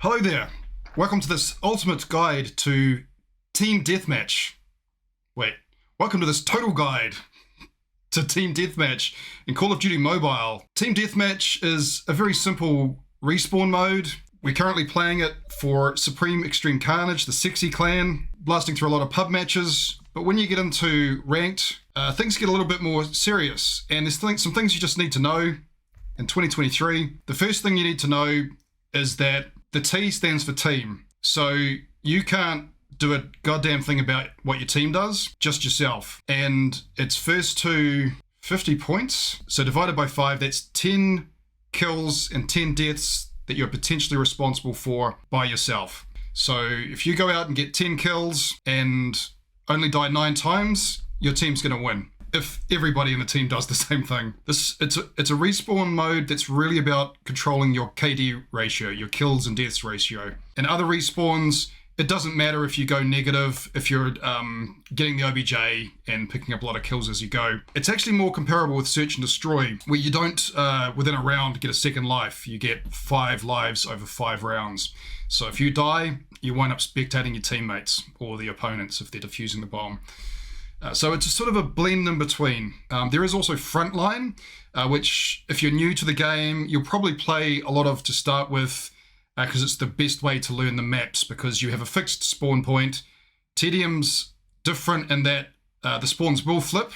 Hello there. Welcome to this ultimate guide to Team Deathmatch. Wait, welcome to this total guide to Team Deathmatch in Call of Duty Mobile. Team Deathmatch is a very simple respawn mode. We're currently playing it for Supreme Extreme Carnage, the sexy clan, blasting through a lot of pub matches. But when you get into ranked, things get a little bit more serious. And there's some things you just need to know in 2023. The first thing you need to know is that the T stands for team. So you can't do a goddamn thing about what your team does, just yourself. And it's first to 50 points. So divided by 5, that's 10 kills and 10 deaths that you're potentially responsible for by yourself. So if you go out and get 10 kills and only die 9 times, your team's going to win. If everybody in the team does the same thing. It's a respawn mode that's really about controlling your KD ratio, your kills and deaths ratio. In other respawns, it doesn't matter if you go negative, if you're getting the OBJ and picking up a lot of kills as you go. It's actually more comparable with Search and Destroy, where you don't, within a round, get a second life. You get 5 lives over 5 rounds. So if you die, you wind up spectating your teammates or the opponents if they're defusing the bomb. So it's a sort of a blend in between. There is also Frontline, which if you're new to the game, you'll probably play a lot of to start with, because it's the best way to learn the maps, because you have a fixed spawn point. TDM's different in that the spawns will flip,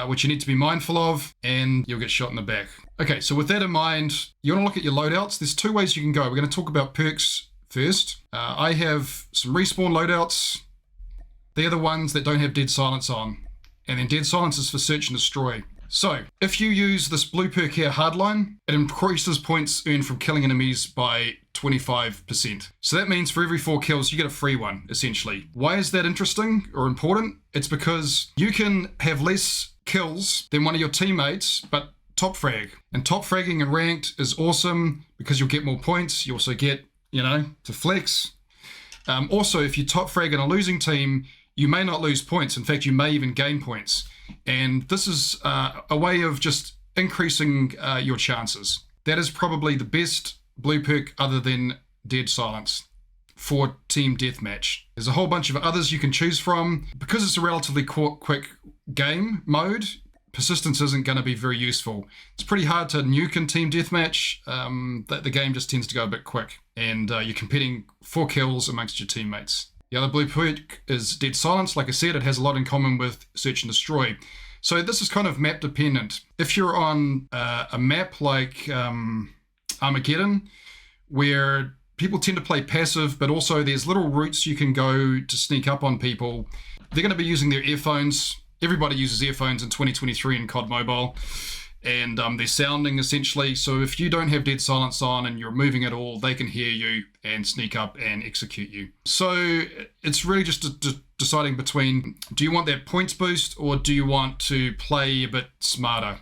which you need to be mindful of, and you'll get shot in the back. Okay, so with that in mind, you want to look at your loadouts. There's 2 ways you can go. We're going to talk about perks first. I have some respawn loadouts. They're the ones that don't have dead silence on. And then dead silence is for search and destroy. So if you use this blue perk here, Hardline, it increases points earned from killing enemies by 25%. So that means for every 4 kills, you get a free one, essentially. Why is that interesting or important? It's because you can have less kills than one of your teammates, but top frag. And top fragging in ranked is awesome because you'll get more points. You also get, to flex. Also, if you top frag in a losing team, you may not lose points. In fact, you may even gain points. And this is a way of just increasing your chances. That is probably the best blue perk other than Dead Silence for Team Deathmatch. There's a whole bunch of others you can choose from. Because it's a relatively quick game mode, persistence isn't going to be very useful. It's pretty hard to nuke in Team Deathmatch. The game just tends to go a bit quick. And you're competing for kills amongst your teammates. The other blue perk is Dead Silence. Like I said, it has a lot in common with Search and Destroy. So this is kind of map dependent. If you're on a map like Armageddon, where people tend to play passive, but also there's little routes you can go to sneak up on people, they're going to be using their earphones. Everybody uses earphones in 2023 in COD Mobile. And they're sounding essentially. So if you don't have dead silence on and you're moving at all, they can hear you and sneak up and execute you. So it's really just deciding between, do you want that points boost or do you want to play a bit smarter?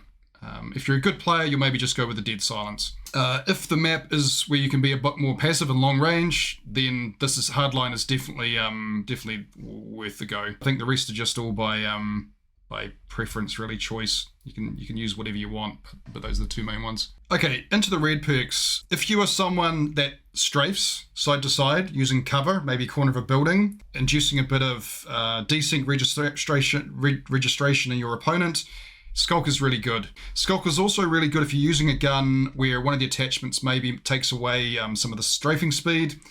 If you're a good player, you'll maybe just go with the dead silence. If the map is where you can be a bit more passive and long range, then Hardline is definitely worth the go. I think the rest are just all by preference, really, choice. You can use whatever you want, but those are the 2 main ones. Okay, into the red perks. If you are someone that strafes side to side using cover, maybe corner of a building, inducing a bit of desync registration in your opponent, Skulker's really good. Skulker's also really good if you're using a gun where one of the attachments maybe takes away some of the strafing speed.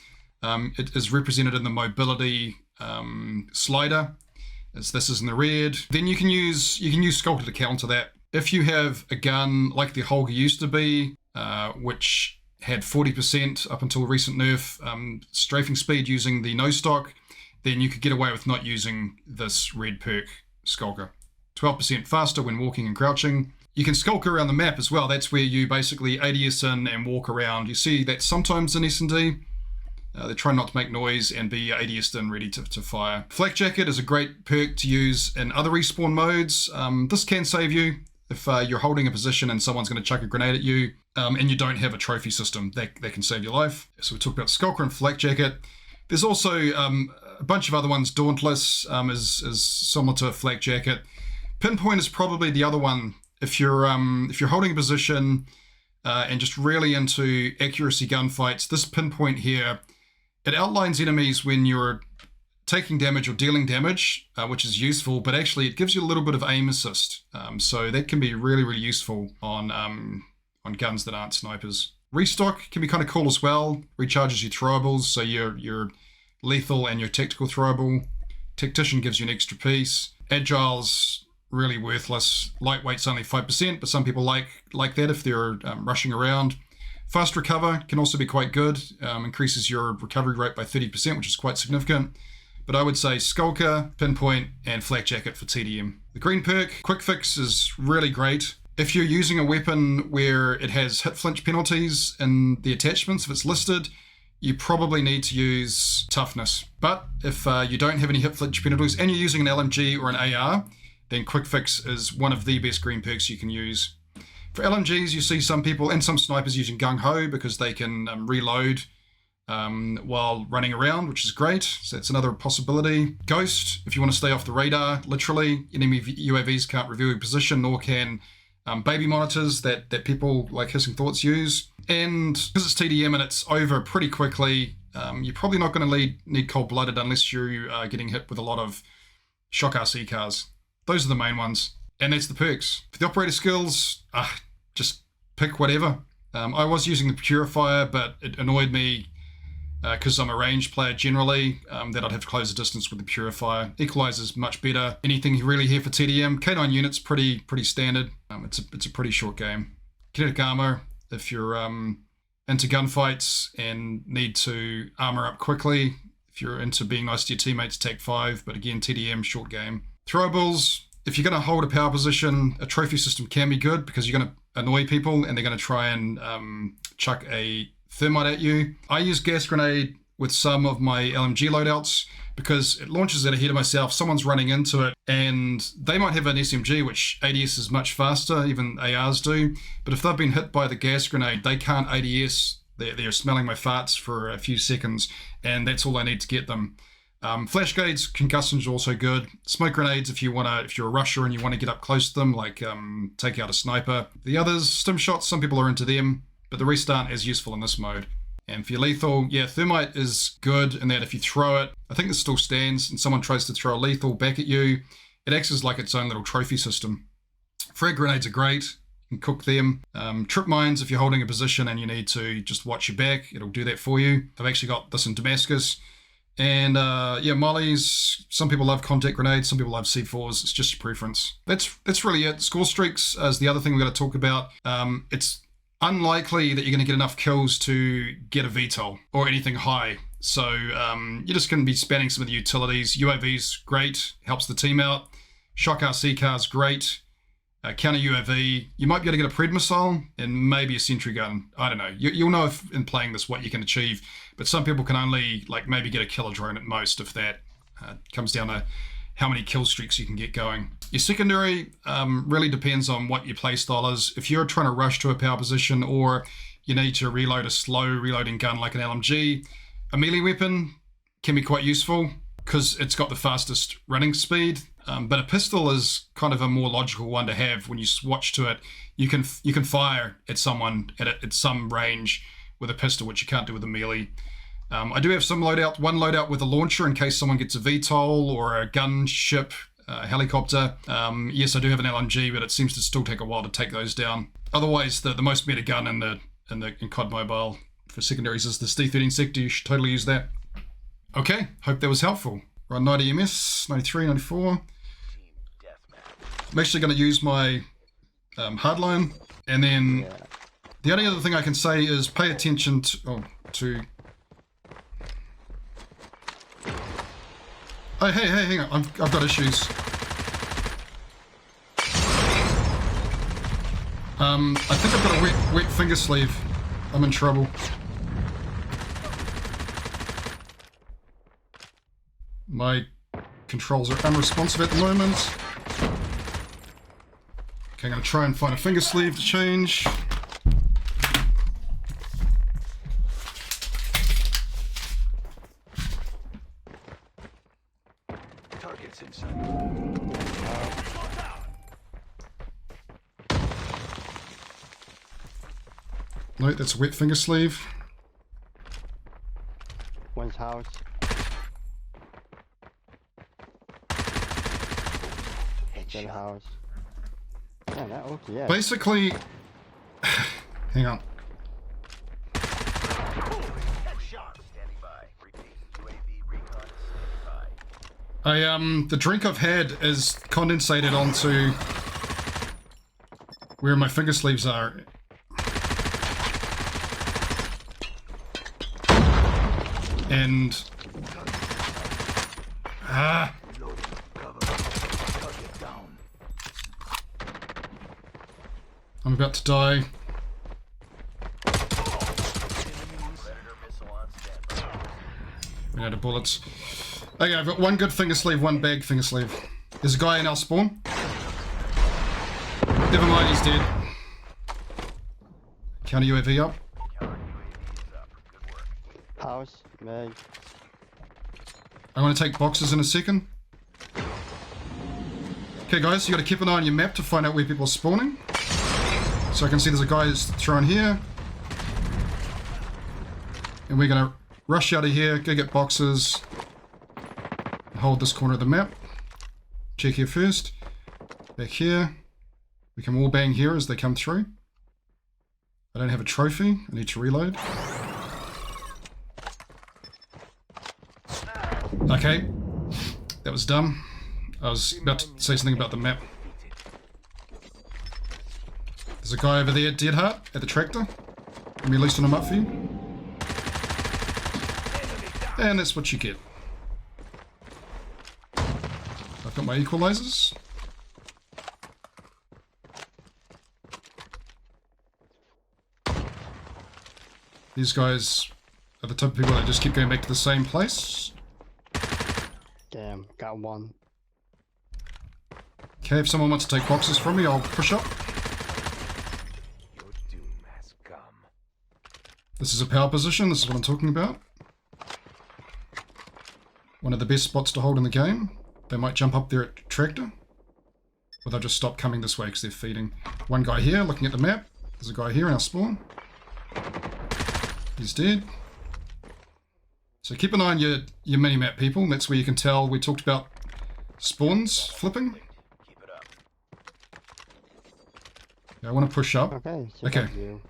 It is represented in the mobility slider. This is in the red. Then you can use Skulker to counter that. If you have a gun like the Holger used to be, which had 40% up until recent nerf strafing speed using the no stock, then you could get away with not using this red perk, Skulker. 12% faster when walking and crouching. You can Skulker around the map as well. That's where you basically ADS in and walk around. You see that sometimes in S&D. They try not to make noise and be ADS'd in, ready to fire. Flak Jacket is a great perk to use in other respawn modes. This can save you if you're holding a position and someone's going to chuck a grenade at you and you don't have a trophy system. That can save your life. So we talked about Skulker and Flak Jacket. There's also a bunch of other ones. Dauntless is similar to a Flak Jacket. Pinpoint is probably the other one. If you're holding a position and just really into accuracy gunfights, this Pinpoint here It outlines enemies when you're taking damage or dealing damage, which is useful, but actually it gives you a little bit of aim assist. So that can be really, really useful on guns that aren't snipers. Restock can be kind of cool as well. Recharges your throwables, so your lethal and your tactical throwable. Tactician gives you an extra piece. Agile's really worthless. Lightweight's only 5%, but some people like that if they're rushing around. Fast recover can also be quite good. Increases your recovery rate by 30%, which is quite significant. But I would say Skulker, Pinpoint, and Flak Jacket for TDM. The green perk, Quick Fix, is really great. If you're using a weapon where it has hit flinch penalties in the attachments, if it's listed, you probably need to use Toughness. But if you don't have any hit flinch penalties and you're using an LMG or an AR, then Quick Fix is one of the best green perks you can use. For LMGs, you see some people and some snipers using Gung Ho because they can reload while running around, which is great. So that's another possibility. Ghost, if you want to stay off the radar, literally, enemy UAVs can't reveal your position, nor can baby monitors that people like HissingThoughts use. And because it's TDM and it's over pretty quickly, you're probably not going to need cold-blooded unless you are getting hit with a lot of shock RC cars. Those are the main ones. And that's the perks. For the operator skills, just pick whatever. I was using the Purifier, but it annoyed me because I'm a ranged player generally, that I'd have to close the distance with the Purifier. Equalizer's much better. Anything really here for TDM. K9 unit's pretty standard. It's a pretty short game. Kinetic armor, if you're into gunfights and need to armor up quickly. If you're into being nice to your teammates, take 5. But again, TDM, short game. Throwables, if you're going to hold a power position, a trophy system can be good because you're going to annoy people and they're going to try and chuck a thermite at you. I use gas grenade with some of my LMG loadouts because it launches it ahead of myself. Someone's running into it and they might have an SMG, which ADS is much faster, even ARs do. But if they've been hit by the gas grenade, they can't ADS. They're smelling my farts for a few seconds and that's all I need to get them. Flash grenades, concussions are also good. Smoke grenades, if you're a rusher and you want to get up close to them, like take out a sniper. The others, stim shots, some people are into them, but the rest aren't as useful in this mode. And for your lethal, yeah, thermite is good in that if you throw it, I think this still stands, and someone tries to throw a lethal back at you, it acts as like its own little trophy system. Frag grenades are great. You can cook them. Trip mines, if you're holding a position and you need to just watch your back, it'll do that for you. I've actually got this in Damascus. And yeah, mollies, some people love contact grenades, some people love C4s, it's just your preference. That's really it. Scorestreaks is the other thing we're going to talk about. It's unlikely that you're going to get enough kills to get a VTOL or anything high. So you're just going to be spanning some of the utilities. UAV's great, helps the team out. Shock RC car's great. Counter UAV, you might be able to get a Pred missile and maybe a sentry gun. I don't know. You'll know if in playing this what you can achieve. But some people can only maybe get a killer drone at most if that comes down to how many kill streaks you can get going. Your secondary really depends on what your playstyle is. If you're trying to rush to a power position or you need to reload a slow reloading gun like an LMG, a melee weapon can be quite useful because it's got the fastest running speed. But a pistol is kind of a more logical one to have. When you swatch to it, you can fire at someone at some range with a pistol, which you can't do with a melee. I do have some one loadout with a launcher in case someone gets a VTOL or a gunship, a helicopter. Yes, I do have an LMG, but it seems to still take a while to take those down. Otherwise, the most meta gun in COD Mobile for secondaries is the D13 Sector. You should totally use that. Okay, hope that was helpful. Run 90 MS, 93, 94. I'm actually going to use my Hardline, and then the only other thing I can say is pay attention to... Oh, hey, hang on, I've got issues. I think I've got a wet finger sleeve. I'm in trouble. My controls are unresponsive at the moment. Okay, I'm going to try and find a finger sleeve to change. Targets inside. No, that's a wet finger sleeve. One's house. Dead house. Yeah, that okay, yeah. Basically, hang on. The drink I've had is condensated onto where my finger sleeves are. And I'm about to die. Ran out of bullets. Okay, I've got one good finger sleeve, one bag finger sleeve. There's a guy in our spawn. Never mind, he's dead. Counter UAV up. House, Meg. I'm going to take boxes in a second. Okay guys, you got to keep an eye on your map to find out where people are spawning. So I can see there's a guy who's thrown here. And we're going to rush out of here, go get boxes. Hold this corner of the map. Check here first. Back here. We can wall bang here as they come through. I don't have a trophy. I need to reload. Okay. That was dumb. I was about to say something about the map. There's a guy over there, Dead Heart, at the tractor. Let me loosen him up for you. And that's what you get. I've got my equalizers. These guys are the type of people that just keep going back to the same place. Damn, got one. Okay, if someone wants to take boxes from me, I'll push up. Your doom has come. This is a power position, this is what I'm talking about. One of the best spots to hold in the game. They might jump up there at tractor. Or they'll just stop coming this way because they're feeding. One guy here, looking at the map. There's a guy here in our spawn. He's dead. So keep an eye on your mini-map, people. That's where you can tell. We talked about spawns flipping. Keep it up. Yeah, I want to push up. Okay, so Okay. that's you.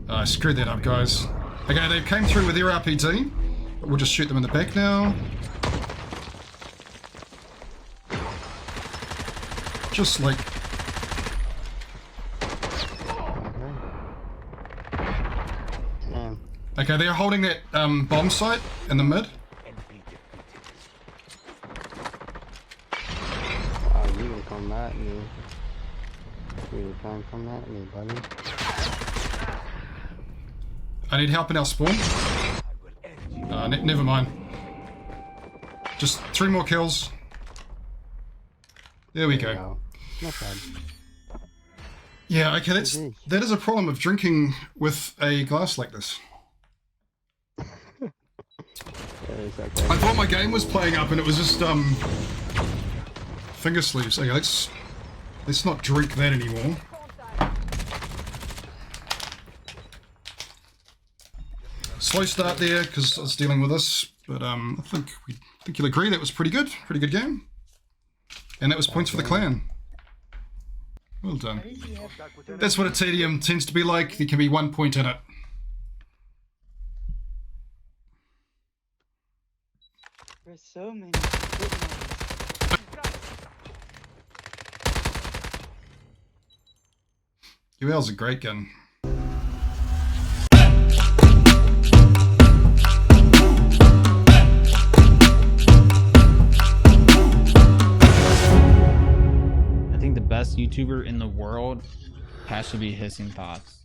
I screwed that up, guys. Okay, they came through with their RPG. But we'll just shoot them in the back now. Just like... Damn. Okay, they're holding that bomb site in the mid. Oh, you gonna come at me. You gonna come at me, buddy. I need help in our spawn. Never mind. Just 3 more kills. There we go. Not bad. Yeah, okay, that is a problem of drinking with a glass like this. It's okay. I thought my game was playing up and it was just finger sleeves. Okay, let's not drink that anymore. Slow start there because I was dealing with this, but I think you'll agree that was pretty good game. And that was points for the clan. Well done. That's what a TDM tends to be like. There can be 1 point in it. There's so many good ones. UL's a great gun. I think the best YouTuber in the world has to be HissingThoughts.